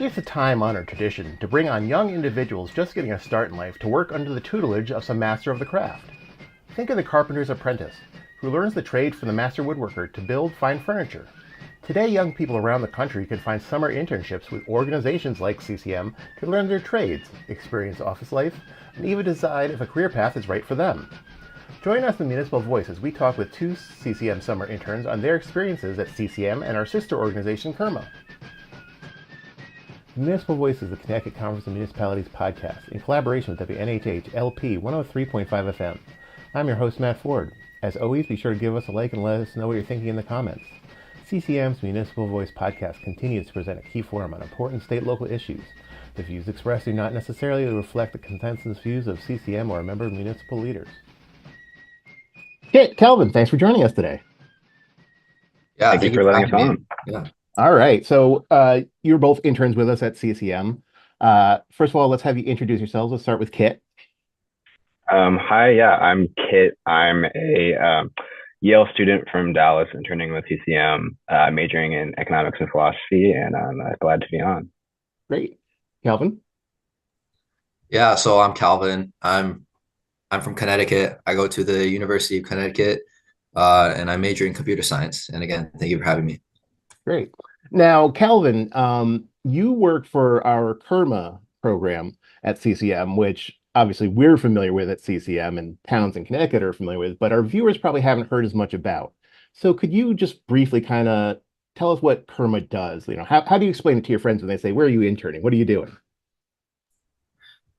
It's a time-honored tradition to bring on young individuals just getting a start in life to work under the tutelage of some master of the craft. Think of the carpenter's apprentice, who learns the trade from the master woodworker to build fine furniture. Today, young people around the country can find summer internships with organizations like CCM to learn their trades, experience office life, and even decide if a career path is right for them. Join us in Municipal Voice as we talk with two CCM summer interns on their experiences at CCM and our sister organization, KERMA. Municipal Voice is the Connecticut Conference of Municipalities podcast in collaboration with WNHH LP 103.5 FM. I'm your host, Matt Ford. As always, be sure to give us a like and let us know what you're thinking in the comments. CCM's Municipal Voice podcast continues to present a key forum on important state local issues. The views expressed do not necessarily reflect the consensus views of CCM or a member of municipal leaders. Okay, Calvin, thanks for joining us today. Yeah, Thank you for letting us on. Yeah. All right. So you're both interns with us at CCM. First of all, let's have you introduce yourselves. Let's start with Kit. Hi, yeah, I'm Kit. I'm a Yale student from Dallas, interning with CCM, majoring in economics and philosophy, and I'm glad to be on. Great. Calvin. Yeah, so I'm Calvin. I'm from Connecticut. I go to the University of Connecticut, and I major in computer science. And again, thank you for having me. Great. Now, Calvin, you work for our KERMA program at CCM, which obviously we're familiar with at CCM and towns in Connecticut are familiar with, but our viewers probably haven't heard as much about. So could you just briefly kind of tell us what KERMA does? You know, how do you explain it to your friends when they say, where are you interning? What are you doing?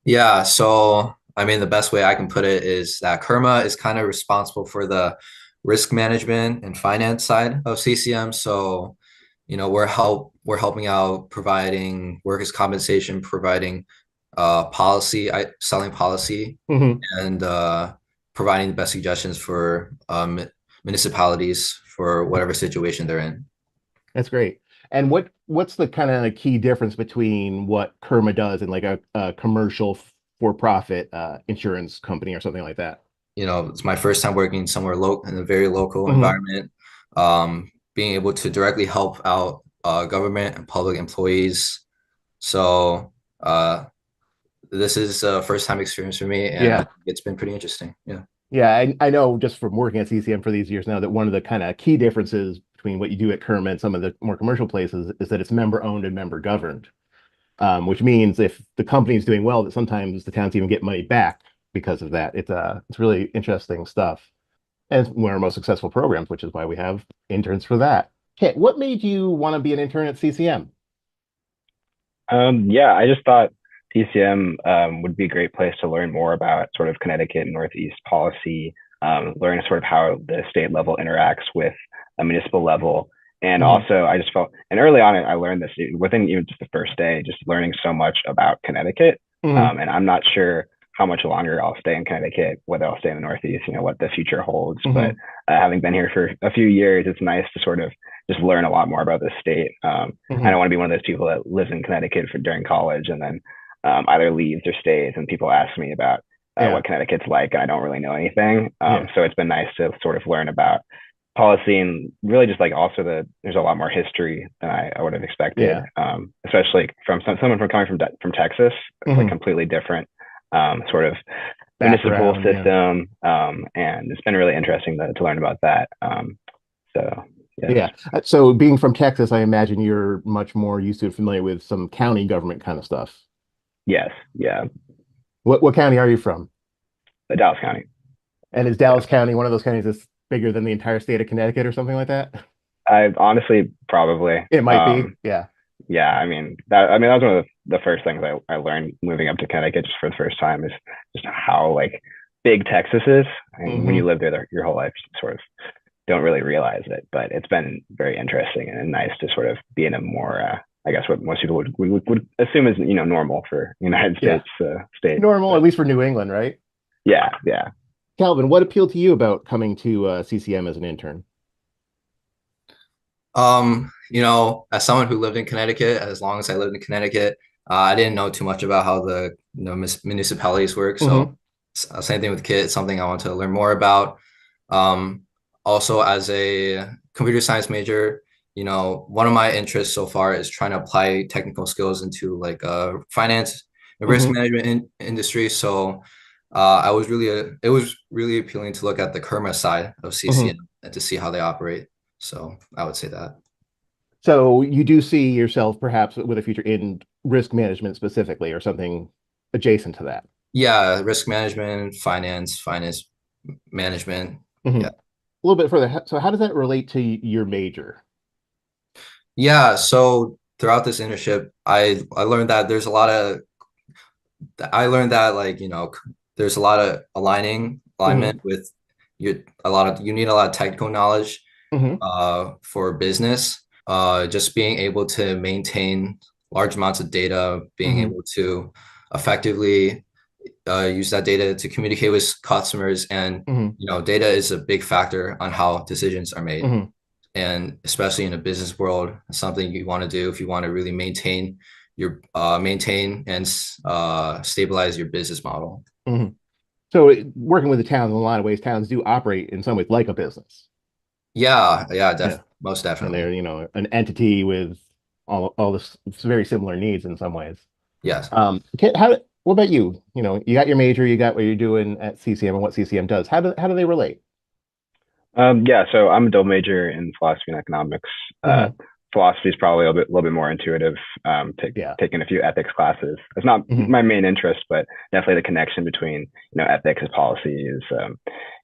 Yeah, so I mean, the best way I can put it is that KERMA is kind of responsible for the risk management and finance side of CCM. So, we're helping out providing workers' compensation, providing selling policy, Hmm. and providing the best suggestions for municipalities for whatever situation they're in. That's great. And what's the kind of key difference between what KERMA does and like a commercial for-profit insurance company or something like that? It's my first time working somewhere local in a very local Hmm. environment. Being able to directly help out government and public employees. So this is a first time experience for me, and Yeah. it's been pretty interesting. Yeah. Yeah, I know just from working at CCM for these years now that one of the kind of key differences between what you do at KERMA and some of the more commercial places is that it's member owned and member governed, which means if the company is doing well, that sometimes the towns even get money back because of that. It's really interesting stuff. And it's one of our most successful programs, which is why we have interns for that. Okay, what made you want to be an intern at CCM? Yeah, I just thought TCM would be a great place to learn more about sort of Connecticut and Northeast policy, learn sort of how the state level interacts with a municipal level. And Hmm. also, I just felt, and early on, I learned this within even just the first day, just learning so much about Connecticut. Hmm. And I'm not sure how much longer I'll stay in Connecticut, whether I'll stay in the Northeast, what the future holds. But Hmm. having been here for a few years, it's nice to sort of just learn a lot more about the state. I Hmm. don't want to be one of those people that lives in Connecticut for during college and then either leaves or stays. And people ask me about Yeah. what Connecticut's like, and I don't really know anything. Yeah. So it's been nice to sort of learn about policy and really just like also there's a lot more history than I would have expected, Yeah. especially from someone from coming from Texas. It's like Hmm. completely different sort of municipal Background. Yeah. system, and it's been really interesting to learn about that. So yes, Yeah. So being from Texas, I imagine you're much more used to familiar with some county government kind of stuff. yes, yeah, What county are you from? Dallas County. And is Yeah. Dallas County one of those counties that's bigger than the entire state of Connecticut or something like that? I honestly probably. It might be. Yeah. Yeah, I mean that was one of the first things I learned moving up to Connecticut just for the first time is just how like big Texas is. And when you Hmm. live there your whole life, you sort of don't really realize it. But it's been very interesting and nice to sort of be in a more, I guess, what most people would assume is normal for United Yeah. States state. Normal, But at least for New England, right? yeah, yeah. Calvin, what appealed to you about coming to CCM as an intern? As someone who lived in Connecticut, as long as I lived in Connecticut, I didn't know too much about how the municipalities work. So Hmm. same thing with kids, something I want to learn more about. Um, Also, as a computer science major, one of my interests so far is trying to apply technical skills into like finance and risk Hmm. management industry. So it was really appealing to look at the Kerma side of Hmm. CCM and to see how they operate. So I would say that. So you do see yourself perhaps with a future in risk management specifically, or something adjacent to that. Yeah, risk management, finance management. Hmm. Yeah. A little bit further. So how does that relate to your major? Yeah, so throughout this internship, I learned that there's a lot of I learned that like, there's a lot of alignment Hmm. with you need a lot of technical knowledge Hmm. for business. Just being able to maintain large amounts of data, being Hmm. able to effectively use that data to communicate with customers, and Hmm. data is a big factor on how decisions are made. Hmm. And especially in a business world, something you want to do if you want to really maintain and stabilize your business model. Hmm. So working with the towns in a lot of ways, towns do operate in some ways like a business. Yeah, Yeah. most And they're, definitely. an entity with all this very similar needs in some ways. Yes. What about you? You got your major, you got what you're doing at CCM and what CCM does. How do they relate? Yeah, so I'm a double major in philosophy and economics. Uh, Hmm. Philosophy is probably a little bit more intuitive. Yeah. Taking a few ethics classes. It's not Hmm. my main interest, but definitely the connection between ethics and policy is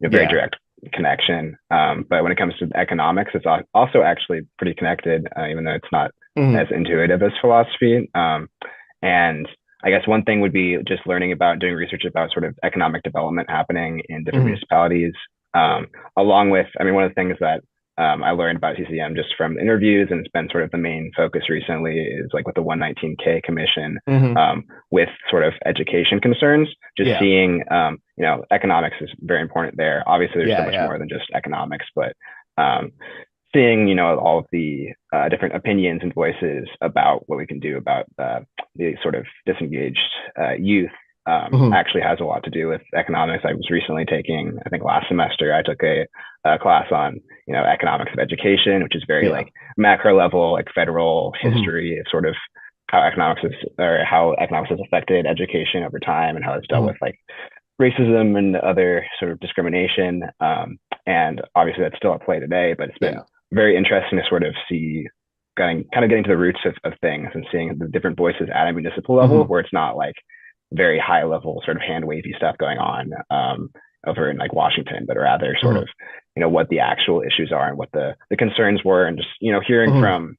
very Yeah. direct connection. But when it comes to economics, it's also actually pretty connected, even though it's not as Hmm. intuitive as philosophy. And I guess one thing would be just learning about doing research about sort of economic development happening in different Hmm. municipalities. Um, Along with, I mean, one of the things that I learned about CCM just from interviews, and it's been sort of the main focus recently, is like with the 119K commission, Hmm. with sort of education concerns. Just Yeah. seeing, economics is very important there. Obviously, there's so Yeah. much Yeah. more than just economics, but um, seeing all of the different opinions and voices about what we can do about the sort of disengaged youth Hmm. actually has a lot to do with economics. I was recently taking, I think last semester, I took a class on economics of education, which is very Yeah. like macro level, like federal Hmm. history of sort of how economics has affected education over time, and how it's dealt Hmm. with like racism and other sort of discrimination. And obviously that's still at play today, but it's been Yeah. very interesting to sort of see getting to the roots of things and seeing the different voices at a municipal level, Hmm. where it's not like very high level sort of hand wavy stuff going on over in like Washington, but rather sort Hmm. of what the actual issues are and what the concerns were, and just hearing Hmm. from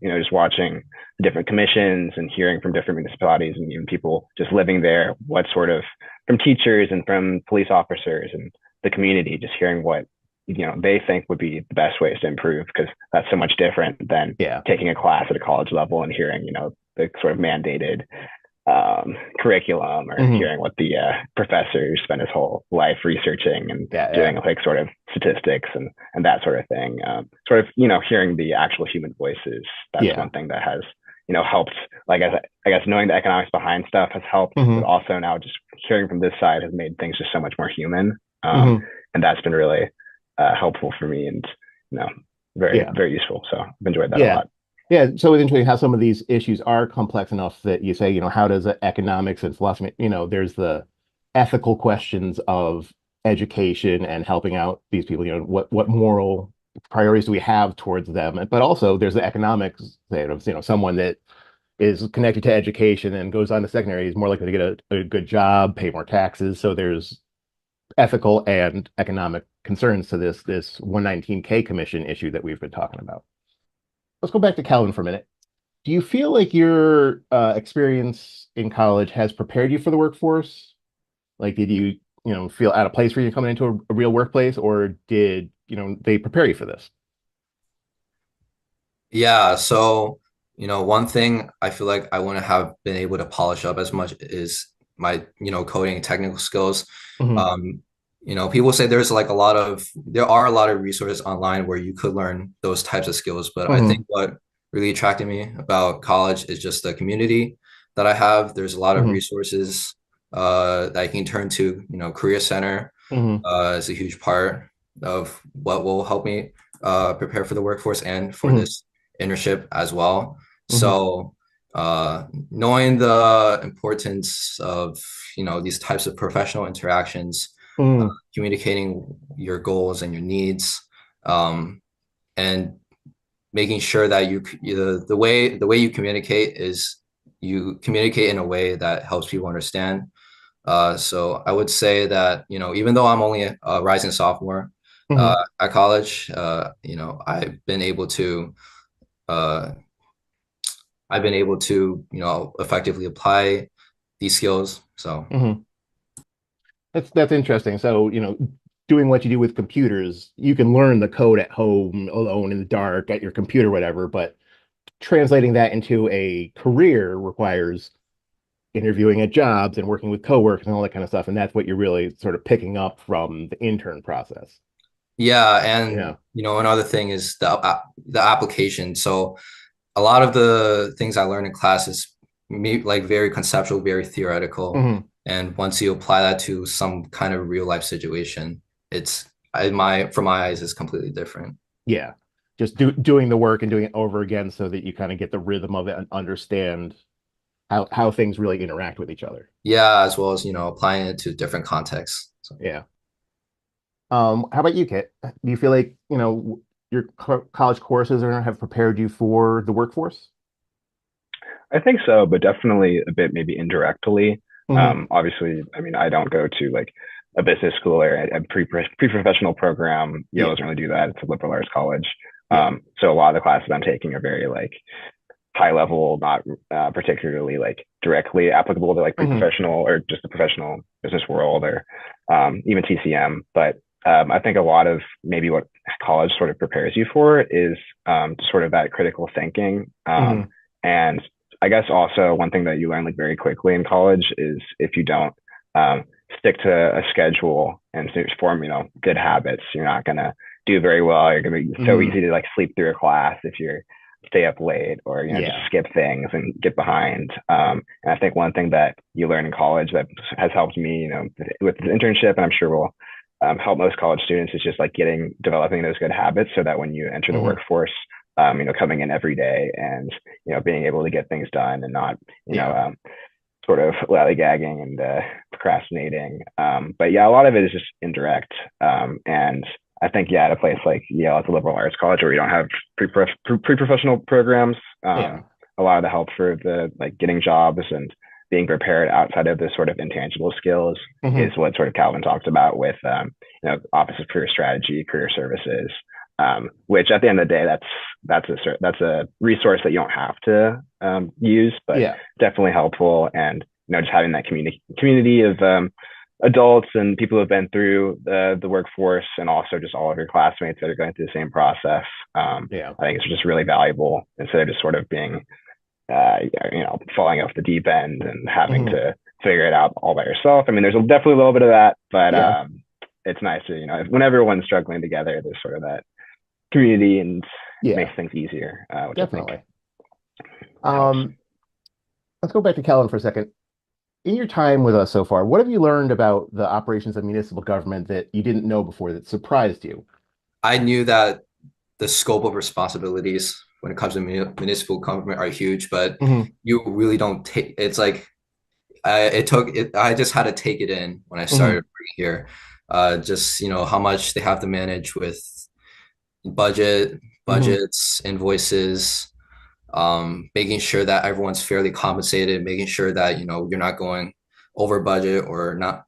just watching different commissions and hearing from different municipalities and even people just living there, what sort of from teachers and from police officers and the community, just hearing what they think would be the best ways to improve, because that's so much different than Yeah. taking a class at a college level and hearing the sort of mandated curriculum, or Hmm. hearing what the professor spent his whole life researching and Yeah. Yeah. doing like sort of statistics and that sort of thing. Sort of hearing the actual human voices. That's Yeah. one thing that has helped. Like I guess knowing the economics behind stuff has helped, but Hmm. also now just hearing from this side has made things just so much more human. Hmm. And that's been really helpful for me, and you know very Yeah. very useful. So I've enjoyed that a Yeah. lot. Yeah. So it's interesting how some of these issues are complex enough that you say, how does economics and philosophy, there's the ethical questions of education and helping out these people, what moral priorities do we have towards them? But also there's the economics, say, of, someone that is connected to education and goes on to secondary is more likely to get a good job, pay more taxes. So there's ethical and economic concerns to this 119K commission issue that we've been talking about. Let's go back to Calvin for a minute. Do you feel like your experience in college has prepared you for the workforce? Like, did you feel out of place for you coming into a real workplace, or did they prepare you for this? Yeah, so one thing I feel like I wouldn't have been able to polish up as much is my coding and technical skills. Hmm. Um, people say there are a lot of resources online where you could learn those types of skills, but I think Hmm. what really attracted me about college is just the community that I have. There's a lot of Hmm. resources that I can turn to. Career Center Hmm. is a huge part of what will help me prepare for the workforce and for Hmm. this internship as well. Hmm. So knowing the importance of these types of professional interactions, Hmm. communicating your goals and your needs, and making sure that the way you communicate is you communicate in a way that helps people understand. So I would say that, even though I'm only a rising sophomore Hmm. at college, uh, I've been able to, effectively apply these skills. So Hmm. That's interesting. So, doing what you do with computers, you can learn the code at home alone in the dark at your computer, whatever, but translating that into a career requires interviewing at jobs and working with coworkers and all that kind of stuff. And that's what you're really sort of picking up from the intern process. yeah, and Yeah. another thing is the application. So a lot of the things I learned in class is like very conceptual, very theoretical. Hmm. And once you apply that to some kind of real life situation, it's from my eyes, it's completely different. Yeah. Just doing the work and doing it over again so that you kind of get the rhythm of it and understand how things really interact with each other. Yeah, as well as, applying it to different contexts. So. Yeah. How about you, Kit? Do you feel like, your college courses have prepared you for the workforce? I think so, but definitely a bit maybe indirectly. Hmm. Obviously, I mean, I don't go to like a business school or a pre-professional program. Yale Yeah. doesn't really do that. It's a liberal arts college. Yeah. So a lot of the classes I'm taking are very like high level, not particularly like directly applicable to like Hmm. pre-professional or just the professional business world or even TCM. But I think a lot of maybe what college sort of prepares you for is sort of that critical thinking. Hmm. And I guess also one thing that you learn like very quickly in college is if you don't um, stick to a schedule and form, good habits, you're not going to do very well. You're going to be so Hmm. easy to like sleep through a class if you're stay up late or just Yeah. skip things and get behind. And I think one thing that you learn in college that has helped me, with this internship, and I'm sure will help most college students, is just like developing those good habits so that when you enter the Hmm. workforce, coming in every day and being able to get things done and not Yeah. sort of lollygagging and procrastinating. But yeah, a lot of it is just indirect. And I think, yeah, at a place like Yale, it's a liberal arts college where we don't have pre-professional programs. Yeah. A lot of the help for the like getting jobs and being prepared outside of the sort of intangible skills is Hmm. what sort of Calvin talked about with, Office of Career Strategy, career services, which at the end of the day, that's a resource that you don't have to use, but Yeah. definitely helpful. And just having that community of adults and people who have been through the workforce, and also just all of your classmates that are going through the same process. Yeah. I think it's just really valuable instead of just sort of being, falling off the deep end and having Hmm. to figure it out all by yourself. I mean, there's definitely a little bit of that, but Yeah. it's nice to, when everyone's struggling together, there's sort of that community and Yeah. makes things easier, which I think Definitely. helps. Um, let's go back to Calvin for a second. In your time with us so far, what have you learned about the operations of municipal government that you didn't know before that surprised you? I knew that the scope of responsibilities when it comes to municipal government are huge, but Hmm. you really don't take. It's like it took it. I just had to take it in when I started Hmm. working here. Just how much they have to manage with Hmm. budgets, invoices, making sure that everyone's fairly compensated, making sure that you're not going over budget or not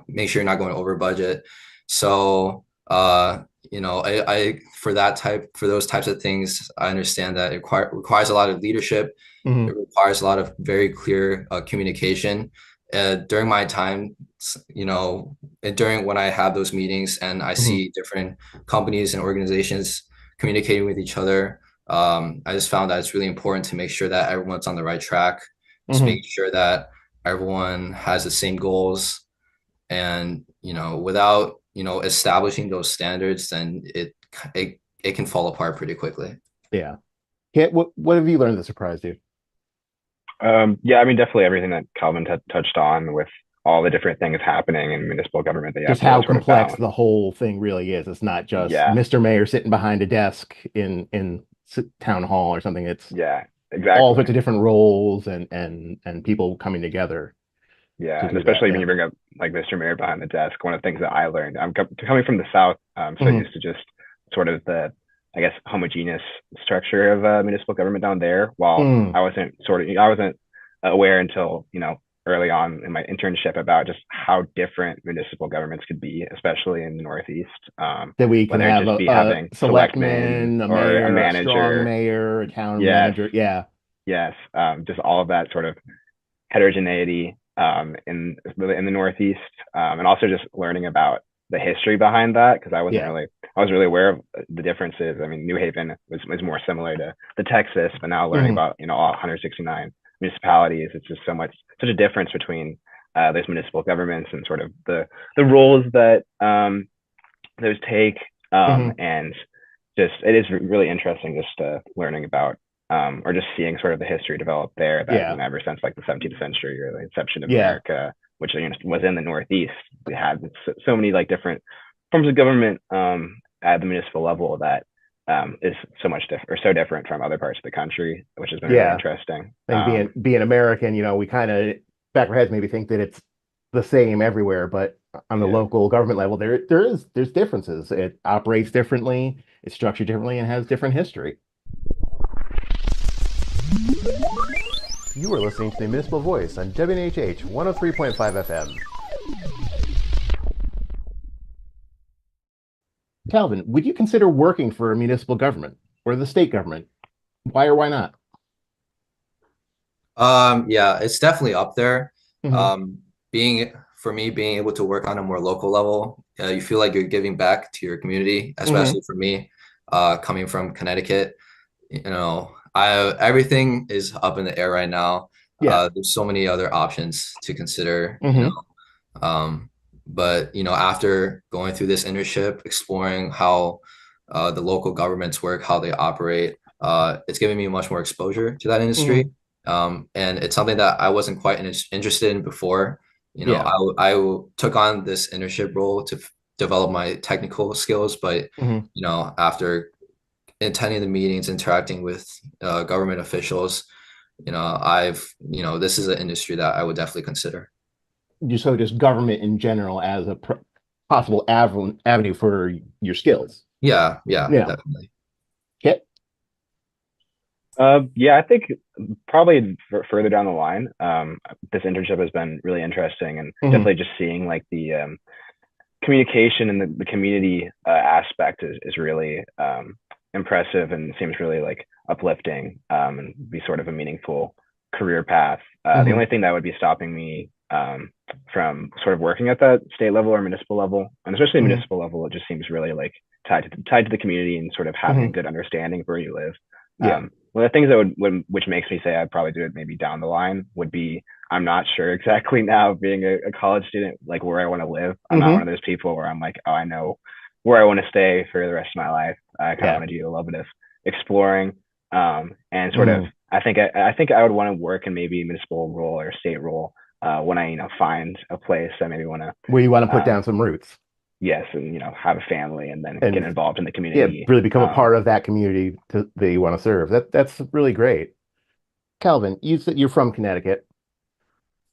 make sure you're not going over budget. So I for those types of things, I understand that it requires a lot of leadership. It Hmm. requires a lot of very clear communication. During my time, and during when I have those meetings and I Hmm. see different companies and organizations communicating with each other, I just found that it's really important to make sure that everyone's on the right track, just Hmm. making sure that everyone has the same goals. And without establishing those standards, then it can fall apart pretty quickly. Yeah. Kit, what have you learned that surprised you? Yeah, I mean, definitely everything that Calvin touched on with all the different things happening in municipal government that you have Just to how sort of complex balance. the whole thing really is. It's not just Yeah, Mr. Mayor sitting behind a desk in town hall or something. It's yeah, all exactly. sorts of different roles and people coming together Yeah, to and do that. especially when Yeah. you bring up like Mr. Mayor behind the desk, one of the things that I learned, coming from the South, I'm so Hmm. used to just sort of the, I guess, homogeneous structure of municipal government down there. While Mm. I wasn't aware until early on in my internship about just how different municipal governments could be, especially in the Northeast. That we can Whether it have just be a having selectmen selectman, a or a mayor, a strong manager. mayor, a town Yes, manager. Yeah. yes, just all of that sort of heterogeneity in the Northeast, and also just learning about the history behind that because Yeah. I was really aware of the differences. I mean, New Haven was more similar to Texas, but now learning Hmm. about all 169 municipalities, it's just such a difference between those municipal governments and sort of the roles that those take, Hmm. and just it is really interesting just learning about or just seeing sort of the history develop there that Yeah. ever since like the 17th century or the inception of Yeah. America, which was in the Northeast, we had so many like different forms of government at the municipal level that is so much different or so different from other parts of the country, which has been really Yeah. interesting. I think being American, we kind of back of our heads maybe think that it's the same everywhere, but on the Yeah. local government level, there's differences. It operates differently, it's structured differently, and has different history. You are listening to the Municipal Voice on WNHH 103.5 FM. Calvin, would you consider working for a municipal government or the state government? Why or why not? Yeah, it's definitely up there. Hmm. Um, being for me, being able to work on a more local level, you feel like you're giving back to your community, Hmm. especially for me, coming from Connecticut. I everything is up in the air right now. Yeah. There's so many other options to consider, Hmm. Um, but after going through this internship, exploring how the local governments work, how they operate, it's given me much more exposure to that industry. Hmm. And it's something that I wasn't quite interested in before. Yeah. I took on this internship role to develop my technical skills, but Hmm. after attending the meetings, interacting with government officials, this is an industry that I would definitely consider. Just government in general as a possible avenue for your skills. Yeah, yeah, Yeah. definitely. Okay. Yeah, I think probably further down the line, this internship has been really interesting, and Hmm. definitely just seeing like the communication and the community aspect is really impressive and seems really like uplifting, and be sort of a meaningful career path. The Hmm. only thing that would be stopping me from sort of working at that state level or municipal level, and especially Hmm. municipal level, it just seems really like tied to the community and sort of having a Hmm. good understanding of where you live. Yeah. One of the things that which makes me say I'd probably do it maybe down the line would be I'm not sure exactly now, being a college student, like where I want to live. I'm not one of Hmm. those people where I'm like, oh, I know where I want to stay for the rest of my life. I kind of Yeah. want to do a little bit of exploring, and sort of. Mm. I think I would want to work in maybe a municipal role or state role when I find a place I maybe want to, Where you want to put um, down some roots yes, and have a family and then get and involved in the yeah, community. really become a part of that community that you want to serve. That's really great. Calvin, you said you're from Connecticut.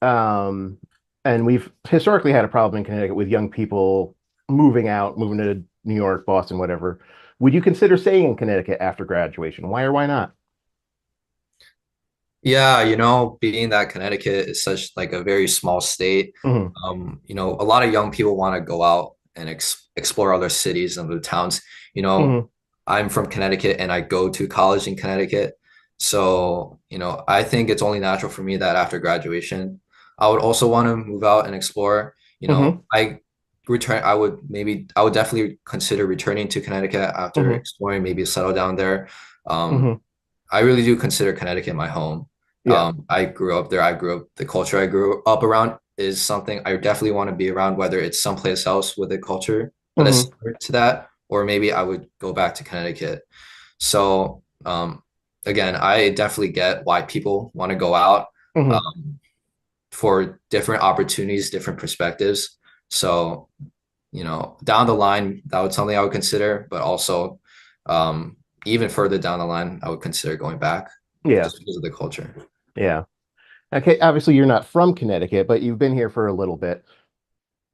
Um, and we've historically had a problem in Connecticut with young people moving out, moving to New York, Boston, whatever. Would you consider staying in Connecticut after graduation? Why or why not? Yeah, being that Connecticut is such like a very small state, Hmm. a lot of young people want to go out and explore other cities and other towns. You know, Hmm. I'm from Connecticut and I go to college in Connecticut. So, I think it's only natural for me that after graduation, I would also want to move out and explore. Hmm. I would definitely consider returning to Connecticut after Hmm. exploring, maybe settle down there. Um, Hmm. I really do consider Connecticut my home. Yeah. I grew up there. The culture I grew up around is something I definitely want to be around, whether it's someplace else with a culture that is Hmm. similar to that, or maybe I would go back to Connecticut. So, again, I definitely get why people want to go out. Hmm. Um, for different opportunities, different perspectives. So, down the line, that would something I would consider, but also even further down the line, I would consider going back Yeah. just because of the culture. Yeah. Okay. Obviously, you're not from Connecticut, but you've been here for a little bit.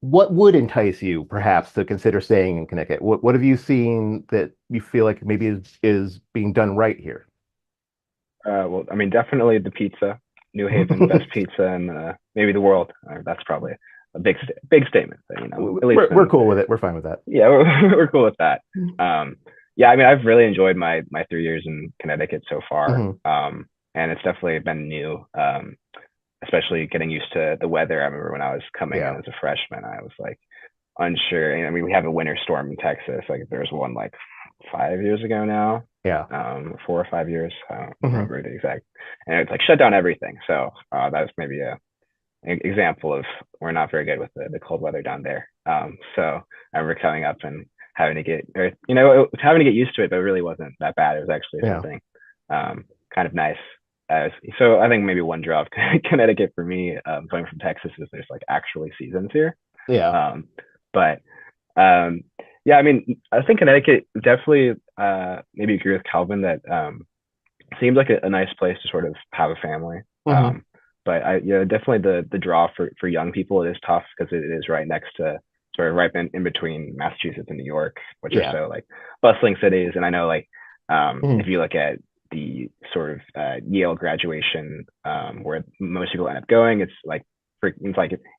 What would entice you, perhaps, to consider staying in Connecticut? What have you seen that you feel like maybe is being done right here? Well, I mean, definitely the pizza. New Haven, best pizza in maybe the world. That's probably a big statement, but at least We're cool with it. We're fine with that. yeah, we're cool with that. Yeah, I mean, I've really enjoyed my 3 years in Connecticut so far, Hmm. and it's definitely been new, especially getting used to the weather. I remember when I was coming in Yeah. as a freshman, I was like unsure. I mean, we have a winter storm in Texas. Like there was one like 5 years ago now, Yeah. 4 or 5 years. I don't Hmm. remember the exact, and it's like shut down everything. So that was maybe an example of we're not very good with the cold weather down there. So I remember coming up and having to get, or having to get used to it, but it really wasn't that bad. It was actually Yeah. something kind of nice. So I think maybe one draw of Connecticut for me, going from Texas, is there's like actually seasons here. Yeah. Um, but yeah, I mean, I think Connecticut definitely maybe agree with Calvin that seems like a nice place to sort of have a family. Hmm. But definitely the draw for young people, it is tough because it is right next to sort of right in between Massachusetts and New York, which are Yeah. so like bustling cities. And I know like Hmm. if you look at the sort of Yale graduation, where most people end up going, it's like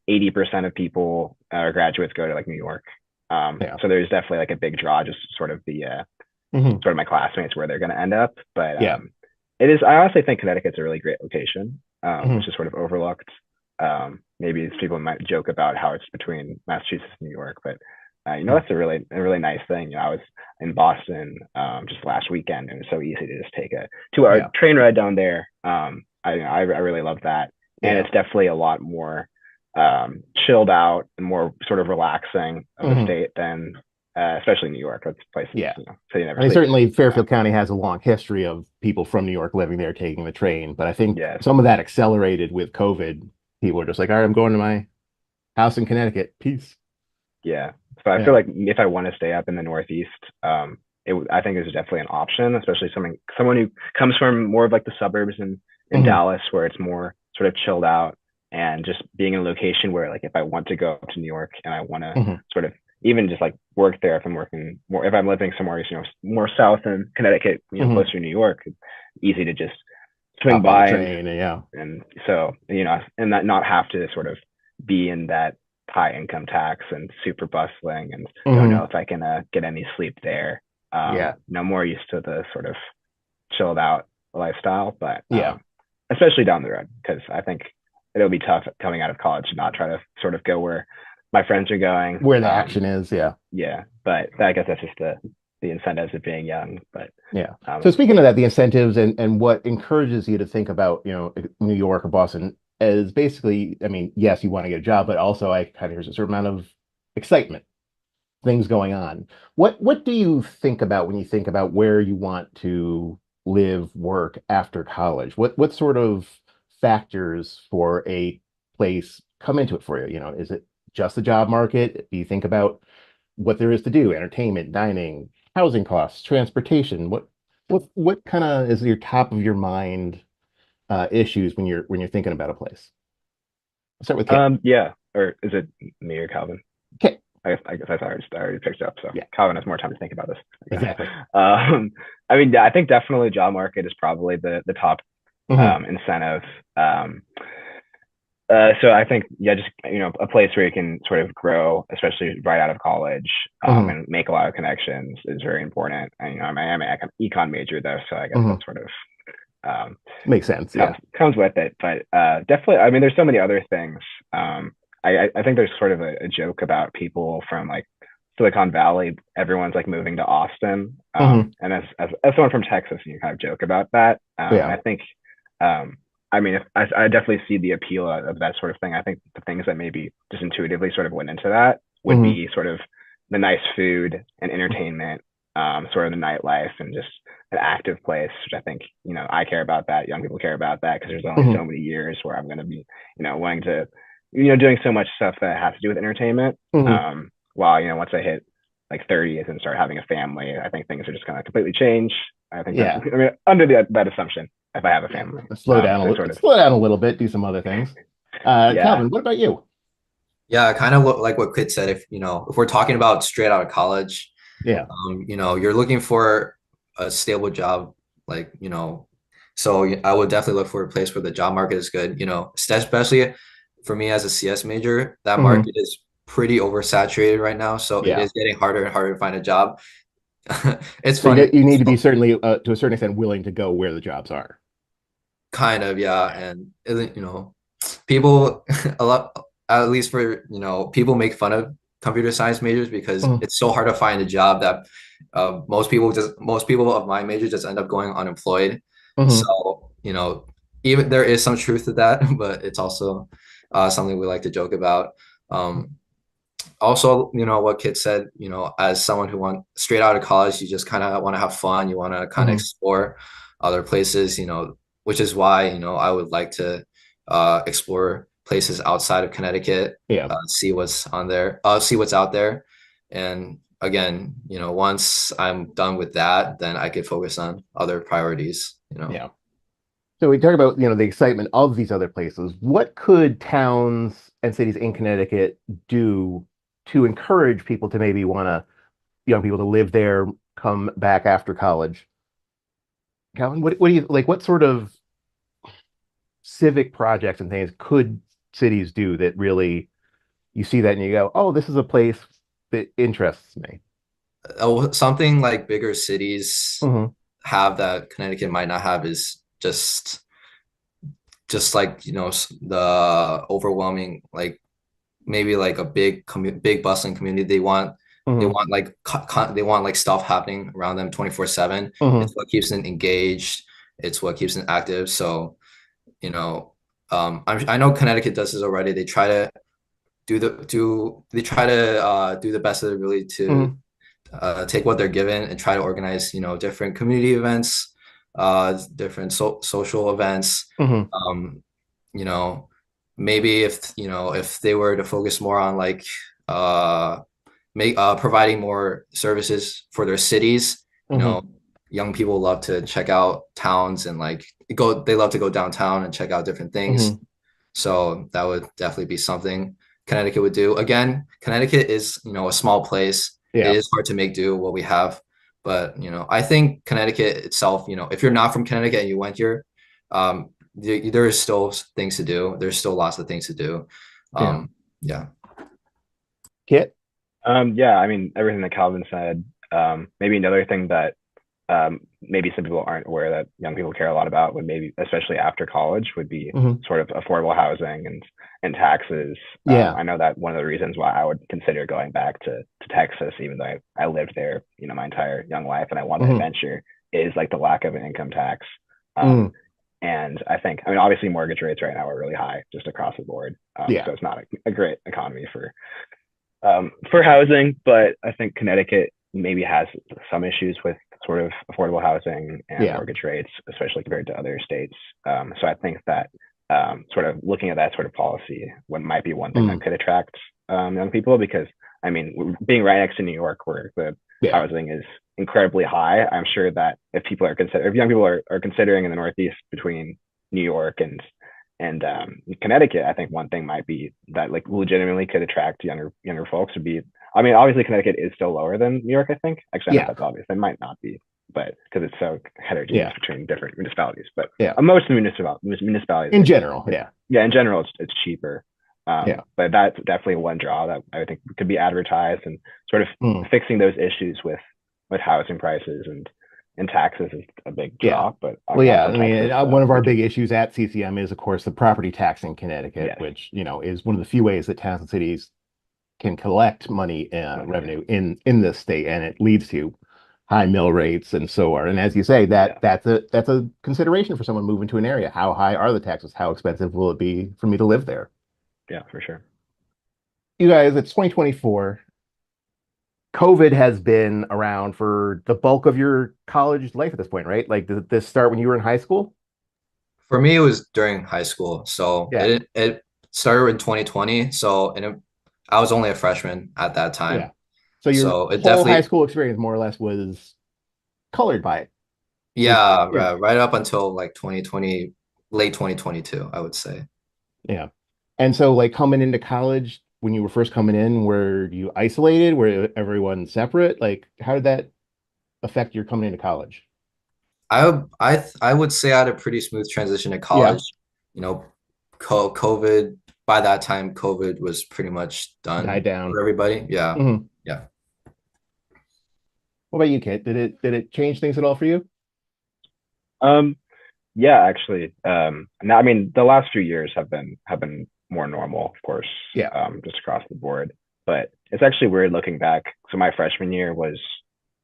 80% of people or graduates go to like New York. Yeah. So there's definitely like a big draw, just sort of the Hmm. sort of my classmates where they're going to end up. But Yeah. it is. I honestly think Connecticut's a really great location, Hmm. which is sort of overlooked. Maybe people might joke about how it's between Massachusetts and New York, but that's a really nice thing. I was in Boston just last weekend, and it was so easy to just take a 2 hour Yeah. train ride down there. I really love that, and Yeah. it's definitely a lot more chilled out and more sort of relaxing of a Hmm. state than especially New York. That's places, Yeah. so you never I mean, sleeps. certainly Fairfield County has a long history of people from New York living there, taking the train. But I think Yes, some of that accelerated with COVID. People are just like, all right, I'm going to my house in Connecticut. Peace. yeah. So I feel Yeah. like if I want to stay up in the Northeast, I think it's definitely an option, especially someone who comes from more of like the suburbs in Hmm. Dallas, where it's more sort of chilled out, and just being in a location where like if I want to go up to New York and I want to Hmm. sort of even just like work there, if I'm working more, if I'm living somewhere more south in Connecticut, Hmm. closer to New York, it's easy to just swing Hop on the by and train. And yeah. and so and that not have to sort of be in that high income tax and super bustling and don't know Hmm. if I can get any sleep there. Yeah. More used to the sort of chilled out lifestyle, but Yeah. especially down the road because I think it'll be tough coming out of college to not try to sort of go where my friends are going. Where the action is. Yeah. Yeah, but I guess that's just the incentives of being young. But Yeah. So um, speaking of that, the incentives and what encourages you to think about, New York or Boston as basically, I mean, yes, you want to get a job, but also I kind of here's a certain amount of excitement, things going on. What do you think about when you think about where you want to live, work after college? What sort of factors for a place come into it for you? Is it just the job market? Do you think about what there is to do, entertainment, dining, housing costs, transportation? What kind of is your top of your mind issues when you're thinking about a place? I'll start with Kit. yeah, or is it me or Calvin? Kit. I guess I already picked it up. So Yeah, Calvin has more time to think about this, I guess. exactly. I mean, I think definitely job market is probably the top Hmm. incentive. Um, so I think yeah, just a place where you can sort of grow, especially right out of college, Hmm. and make a lot of connections is very important. And I am an econ major though, so I guess Hmm. that sort of um, Makes sense. comes Yeah. comes with it. But definitely, I mean, there's so many other things. I think there's sort of a joke about people from like Silicon Valley. Everyone's like moving to Austin, Hmm. and as someone from Texas, you kind of joke about that. And Yeah. I think, um, I mean, if, I definitely see the appeal of that sort of thing. I think the things that maybe just intuitively sort of went into that would Hmm. be sort of the nice food and entertainment sort of the nightlife and just an active place, which I think, I care about that. Young people care about that because there's only Hmm. so many years where I'm going to be, wanting to, doing so much stuff that has to do with entertainment. Hmm. While, once I hit like 30s and start having a family, I think things are just going to completely change. I think that's, Yeah. I mean, under that assumption, if I have a Yeah. family. So sort of, Slow down a little bit, do some other things. yeah. Calvin, what about you? Yeah, kind of like what Kit said. If we're talking about straight out of college, Yeah. you're looking for a stable job, so I would definitely look for a place where the job market is good. Especially for me as a CS major, that Hmm. market is pretty oversaturated right now. So it Yeah. is getting harder and harder to find a job. It's So funny. you need to be certainly, to a certain extent, willing to go where the jobs are. Kind of, yeah. And people a lot, at least for people make fun of computer science majors because Mhm. it's so hard to find a job that most people of my major just end up going unemployed. Hmm. So even there is some truth to that, but it's also something we like to joke about. Um, Also, what Kit said, as someone who went straight out of college, you just kind of want to have fun. You want to kind of Hmm. explore other places, which is why, I would like to explore places outside of Connecticut, Yeah. see what's out there. And again, once I'm done with that, then I could focus on other priorities. Yeah. So we talk about, the excitement of these other places. What could towns and cities in Connecticut do to encourage people to maybe want to, young people to live there, come back after college? Calvin, what do you like? What sort of civic projects and things could cities do that really you see that and you go, oh, this is a place that interests me? Something like bigger cities Hmm. have that Connecticut might not have is just like the overwhelming, like maybe like a big bustling community. They Hmm. want like they want like stuff happening around them 24/7. It's Hmm. what keeps them engaged. It's what keeps them active. So you know I know Connecticut does this already. They try to do the best of their ability to Hmm. take what they're given and try to organize, different community events, different social events. Hmm. Um, you know, Maybe if they were to focus more on like uh, providing more services for their cities, Hmm. young people love to check out towns and like go. They love to go downtown and check out different things. Hmm. So that would definitely be something Connecticut would do. Again, Connecticut is, a small place. It Yeah. is hard to make do what we have. But, I think Connecticut itself, if you're not from Connecticut and you went here, there is still things to do. There's still lots of things to do. Yeah. Yeah. Kit? Yeah, I mean, everything that Calvin said. Maybe another thing that maybe some people aren't aware that young people care a lot about would maybe, especially after college, would be Hmm. sort of affordable housing and taxes. Yeah. I know that one of the reasons why I would consider going back to Texas, even though I lived there, my entire young life, and I want an Hmm. adventure, is like the lack of an income tax. Um, Mm. and I think, I mean, obviously mortgage rates right now are really high just across the board. Yeah. So it's not a great economy for housing, but I think Connecticut maybe has some issues with sort of affordable housing and Yeah. mortgage rates, especially compared to other states. So I think that sort of looking at that sort of policy, what might be one thing that Mm. could attract young people, because I mean, being right next to New York, where the Yeah. housing is incredibly high, I'm sure that if young people are considering in the Northeast between New York and Connecticut, I think one thing might be that like legitimately could attract younger folks would be. I mean, obviously Connecticut is still lower than New York. I think actually I don't know Yeah. if that's obvious. It might not be, but because it's so heterogeneous Yeah. between different municipalities. But Yeah. most of the municipalities, In general. it's Yeah. yeah, in general, it's cheaper. Yeah. But that's definitely one draw that I think could be advertised and sort of Mm. fixing those issues with housing prices and taxes is a big Yeah. draw. But I Well, mean, I'm yeah. I from mean, Texas, one so of our which big issues at CCM is, of course, the property tax in Connecticut, yes, which, is one of the few ways that towns and cities can collect money, money, yeah. revenue in this state, and it leads to high mill rates and so on. And as you say, Yeah, that's a consideration for someone moving to an area. How high are the taxes? How expensive will it be for me to live there? yeah, for sure. You guys, it's 2024. COVID has been around for the bulk of your college life at this point, right? Like, did this start when you were in high school? For me, it was during high school. So Yeah, it started in 2020. I was only a freshman at that yeah. time. So your So it whole high definitely, school experience more or less was colored by it. Was yeah, yeah, right up until like 2020, late 2022, I would say. yeah. And so like coming into college, when you were first coming in, were you isolated? Were everyone separate? Like, how did that affect your coming into college? I would say I had a pretty smooth transition to Yeah, college. You know, COVID, by that time, COVID was pretty much died done down. for everybody. Yeah. Hmm. Yeah. What about you, Kit? Did it change things at all for you? Um, yeah, actually, now I mean the last few years have been more normal, of course, Yeah. just across the board. But it's actually weird looking back. So my freshman year was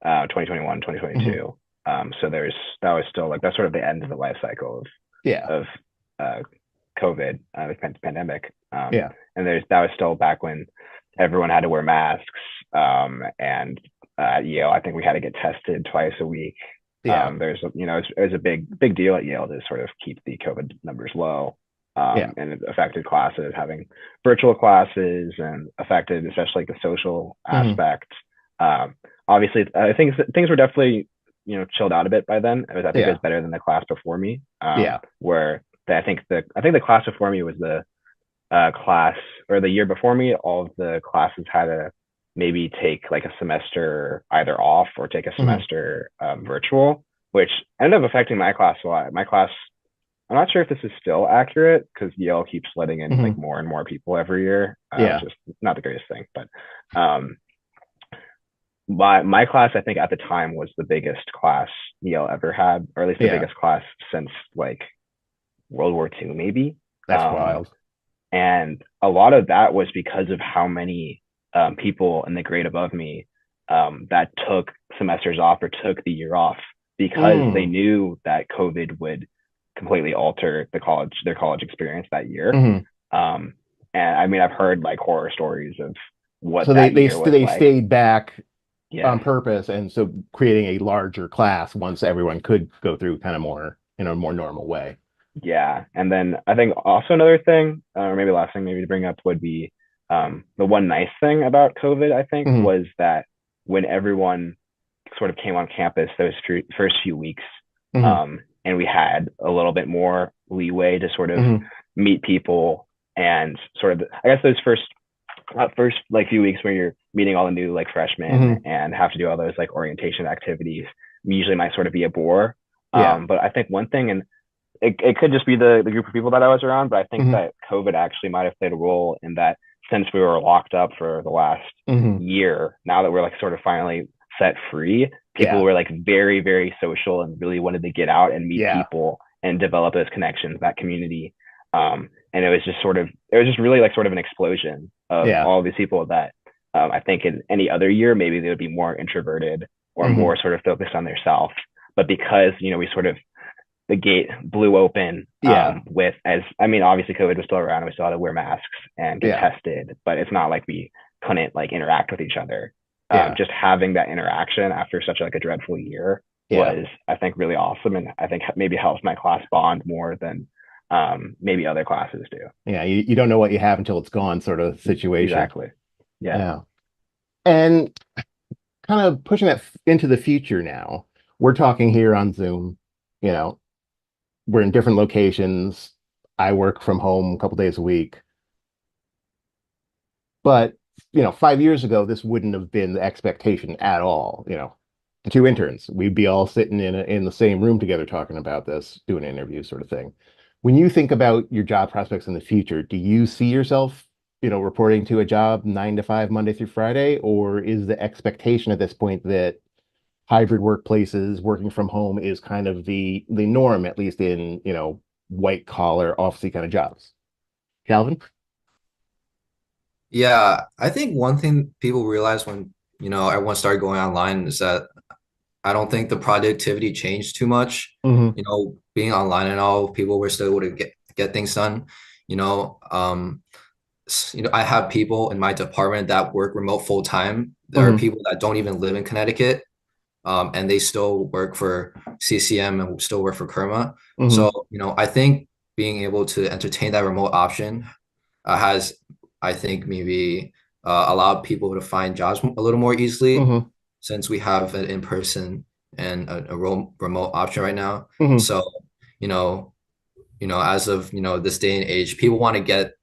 2021, Hmm. 2022. So that was still like that's sort of the end of the life cycle Yeah. of uh, COVID, the pandemic. Yeah. And that was still back when everyone had to wear masks. And at Yale, I think we had to get tested twice a week. Yeah. It was a big deal at Yale to sort of keep the COVID numbers low. Yeah. And it affected classes, having virtual classes, and affected especially the social Hmm. aspect. Obviously, I think things were definitely chilled out a bit by then. I think it was Yeah. better than the class before me, Yeah. where I think the class before me was the class, or the year before me. All of the classes had to maybe take like a semester either off or take a Hmm. semester virtual, which ended up affecting my class a lot. My class, I'm not sure if this is still accurate because Yale keeps letting in like Hmm. more and more people every year, which Yeah. is not the greatest thing. But um, my class, I think at the time was the biggest class Yale ever had, or at least the Yeah. biggest class since like World War II, maybe. That's Um, wild. and a lot of that was because of how many people in the grade above me that took semesters off or took the year off because they Mm. knew that COVID would completely alter their college experience that year. Hmm. Um, and I mean, I've heard like horror stories of what So they that they year was they like. stayed back on Yes. purpose, and so creating a larger class once everyone could go through kind of more in a more normal way. Yeah. And then I think also another thing, or maybe last thing maybe to bring up would be the one nice thing about COVID, I think, Hmm. was that when everyone sort of came on campus those first few weeks, Hmm. and we had a little bit more leeway to sort of Hmm. meet people and sort of, I guess those first like few weeks where you're meeting all the new like freshmen Hmm. and have to do all those like orientation activities usually might sort of be a bore. Yeah. But I think one thing, and it could just be the group of people that I was around, but I think Hmm. that COVID actually might have played a role in that since we were locked up for the last Hmm. year, now that we're like sort of finally set free, people Yeah. were like very, very social and really wanted to get out and meet Yeah. people and develop those connections, that community. And it was just really like sort of an explosion of Yeah. all of these people that I think in any other year, maybe they would be more introverted or Hmm. more sort of focused on their self. But because, we sort of the gate blew open Yeah. with as I mean, obviously COVID was still around. We still had to wear masks and get Yeah. tested, but it's not like we couldn't like interact with each other. Yeah. Just having that interaction after such like a dreadful year Yeah. was, I think, really awesome, and I think maybe helps my class bond more than maybe other classes do. Yeah. You don't know what you have until it's gone, sort of situation. Exactly. Yeah. Yeah. And kind of pushing that into the future now. We're talking here on Zoom, you know, we're in different locations. I work from home a couple days a week. But, 5 years ago, this wouldn't have been the expectation at all. The two interns, we'd be all sitting in the same room together talking about this, doing an interview sort of thing. When you think about your job prospects in the future, do you see yourself, reporting to a job 9 to 5, Monday through Friday, or is the expectation at this point that hybrid workplaces, working from home is kind of the norm, at least in, white collar, office kind of jobs? Calvin? Yeah, I think one thing people realize when, everyone started going online is that I don't think the productivity changed too much. Hmm. Being online and all, people were still able to get things done. You know, I have people in my department that work remote full time. There are Hmm. people that don't even live in Connecticut, and they still work for CCM and still work for Kerma. Hmm. So, I think being able to entertain that remote option has, I think, maybe allowed people to find jobs a little more easily Hmm. since we have an in-person and a remote option right now. Hmm. So, you know, as of, this day and age, people want to get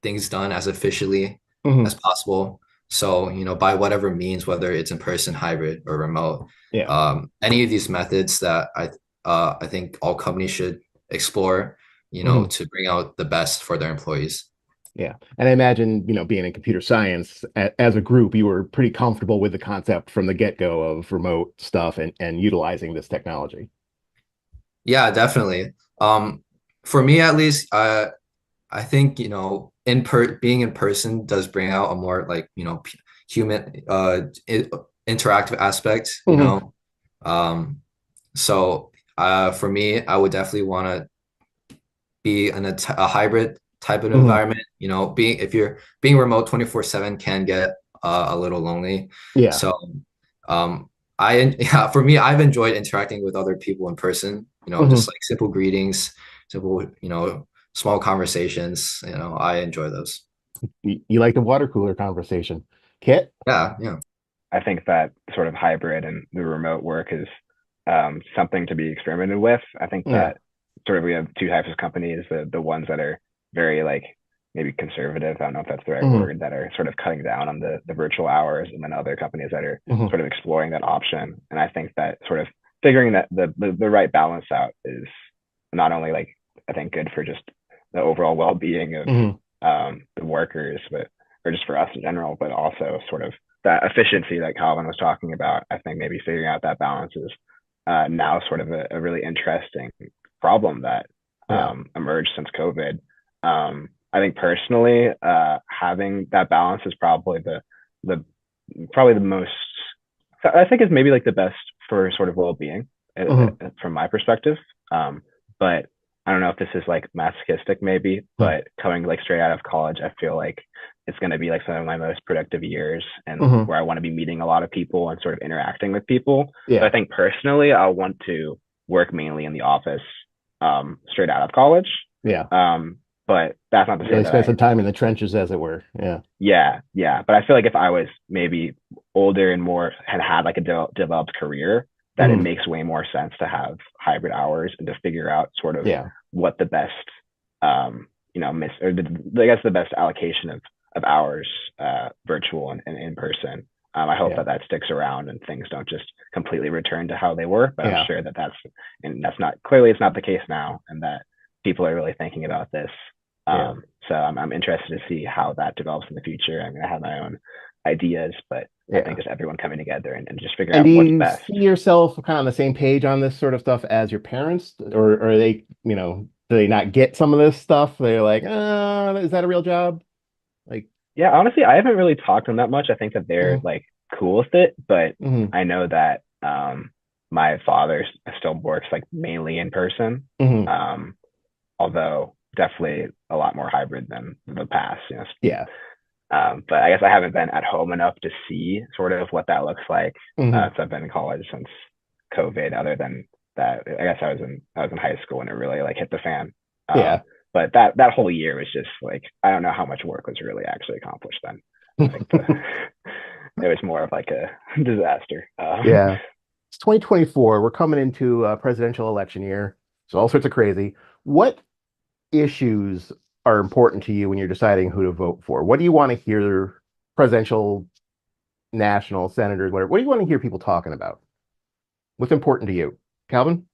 things done as efficiently as Hmm. possible. So, by whatever means, whether it's in person, hybrid, or remote, Yeah. any of these methods that I think all companies should explore, Hmm. to bring out the best for their employees. Yeah. And I imagine, being in computer science as a group, you were pretty comfortable with the concept from the get-go of remote stuff and utilizing this technology. Yeah, definitely. For me at least, I think, being in person does bring out a more like, human interactive aspect. Hmm. Um, so for me, I would definitely want to be in a hybrid type of Hmm. environment. If you're being remote 24/7 can get a little lonely. Yeah. So um yeah, for me, I've enjoyed interacting with other people in person, just Hmm. like simple greetings, simple, small conversations. I enjoy those. You like the water cooler conversation. Kit? Yeah, yeah. I think that sort of hybrid and the remote work is something to be experimented with. I think Yeah. that sort of we have two types of companies: the ones that are very like maybe conservative. I don't know if that's the right Hmm. word, that are sort of cutting down on the virtual hours, and then other companies that are Hmm. sort of exploring that option. And I think that sort of figuring that the right balance out is not only like I think good for just the overall well-being of Hmm. the workers, but or just for us in general, but also sort of that efficiency that Calvin was talking about. I think maybe figuring out that balance is now sort of a really interesting problem that Yeah. emerged since COVID. I think personally, having that balance is probably the probably the most. I think is maybe like the best for sort of well-being Hmm. from my perspective. But I don't know if this is like masochistic maybe, but coming like straight out of college, I feel like it's going to be like some of my most productive years and Hmm. where I want to be meeting a lot of people and sort of interacting with people. So I Yeah. think personally, I want to work mainly in the office straight out of college. Yeah. Um, but that's not to say Really that spend I some time in the trenches, as it were. Yeah. yeah, yeah. But I feel like if I was maybe older and more had like a developed career, that it Hmm. makes way more sense to have hybrid hours and to figure out sort of Yeah. what the best, miss or I guess the best allocation of hours, virtual and in person. I hope Yeah. that that sticks around and things don't just completely return to how they were. But I'm Yeah. sure that that's not clearly it's not the case now, and that people are really thinking about this Yeah. so I'm interested to see how that develops in the future. I mean, I have my own ideas, but I think Yeah. it's everyone coming together and just figuring And do out what's you best. see yourself kind of on the same page on this sort of stuff as your parents, or are they, do they not get some of this stuff? They're like, is that a real job? Like, Yeah, honestly, I haven't really talked to them that much. I think that they're mm-hmm. like cool with it, but Hmm. I know that my father still works like mainly in person, Hmm. um, although definitely a lot more hybrid than the past. Yeah. But I guess I haven't been at home enough to see sort of what that looks like. Hmm. So I've been in college since COVID. Other than that, I guess I was in high school when it really like hit the fan. Yeah. But that whole year was just like I don't know how much work was really actually accomplished then. I think it was more of like a disaster. Yeah. It's 2024. We're coming into a presidential election year. So all sorts of crazy. What issues are important to you when you're deciding who to vote for? What do you want to hear presidential, national, senators, whatever? What do you want to hear people talking about? What's important to you? Calvin?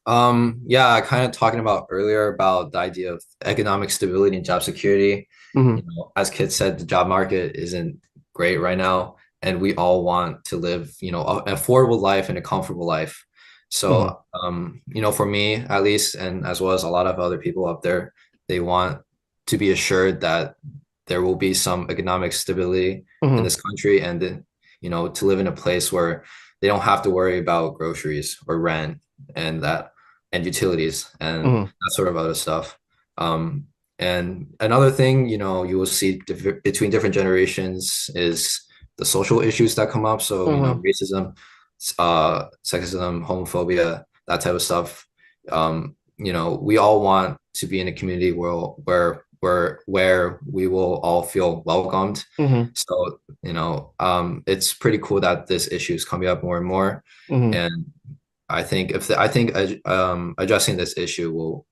Yeah, kind of talking about earlier about the idea of economic stability and job security. Hmm. As kids said, the job market isn't great right now, and we all want to live, an affordable life and a comfortable life. Hmm. So, for me at least, and as well as a lot of other people out there, they want to be assured that there will be some economic stability in Hmm. this country, and then, to live in a place where they don't have to worry about groceries or rent and utilities and Hmm. that sort of other stuff. Um, And another thing, you will see between different generations is the social issues that come up. So, Mm-hmm. racism, sexism, homophobia, that type of stuff. We all want to be in a community where we will all feel welcomed. Mm-hmm. So, it's pretty cool that this issue is coming up more and more. Mm-hmm. And I think addressing this issue will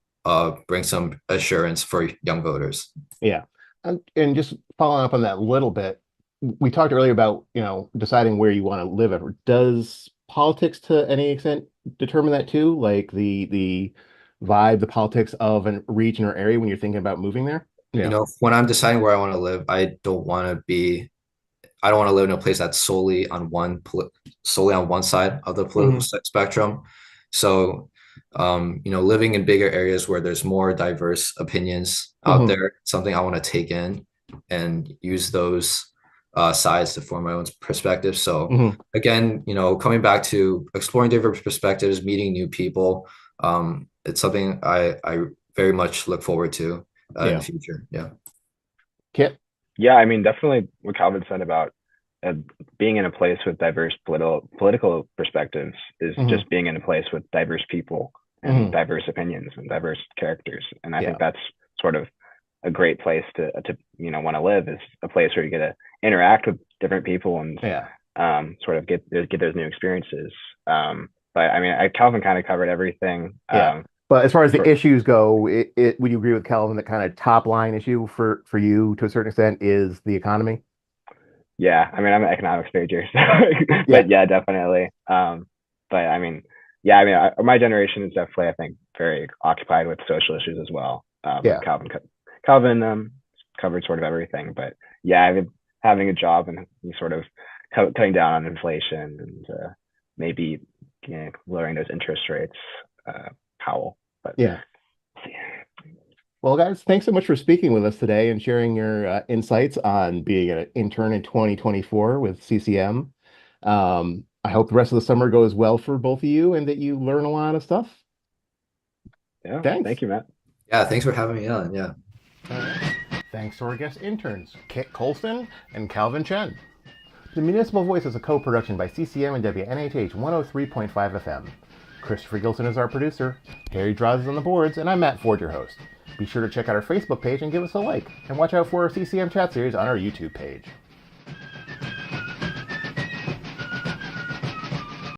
bring some assurance for young voters. Yeah. And just following up on that a little bit, we talked earlier about, deciding where you want to live ever. Does politics to any extent determine that too? Like the vibe, the politics of a region or area when you're thinking about moving there? Yeah. When I'm deciding where I want to live, I don't want to live in a place that's solely on one side of the political Mm-hmm. spectrum. So, living in bigger areas where there's more diverse opinions out Mm-hmm. there, something I want to take in and use those sides to form my own perspective. So, Mm-hmm. again, coming back to exploring different perspectives, meeting new people, it's something I very much look forward to in the Yeah. future. Yeah. Kit? Yeah, I mean, definitely what Calvin said about uh, being in a place with diverse political perspectives is Mm-hmm. just being in a place with diverse people and Mm-hmm. diverse opinions and diverse characters. And I think Yeah. that's sort of a great place to want to live, is a place where you get to interact with different people and Yeah. sort of get those new experiences. But I mean, Calvin kind of covered everything. Yeah. But as far as the For issues go, would you agree with Calvin that kind of top line issue for you to a certain extent is the economy? Yeah, I mean, I'm an economics major, so Yeah. but yeah, definitely. But I mean, yeah, I mean, my generation is definitely, I think, very occupied with social issues as well. And Yeah. Calvin covered sort of everything, but yeah, I mean, having a job and sort of cutting down on inflation and maybe lowering those interest rates, Powell. But Yeah. Well, guys, thanks so much for speaking with us today and sharing your insights on being an intern in 2024 with CCM. I hope the rest of the summer goes well for both of you and that you learn a lot of stuff. yeah, Thanks. thank you, Matt. Yeah. Thanks for having me on. Yeah. All right. Thanks to our guest interns, Kit Colston and Calvin Chen. The Municipal Voice is a co-production by CCM and WNHH 103.5 FM. Christopher Gilson is our producer, Harry Draws is on the boards, and I'm Matt Ford, your host. Be sure to check out our Facebook page and give us a like, and watch out for our CCM chat series on our YouTube page.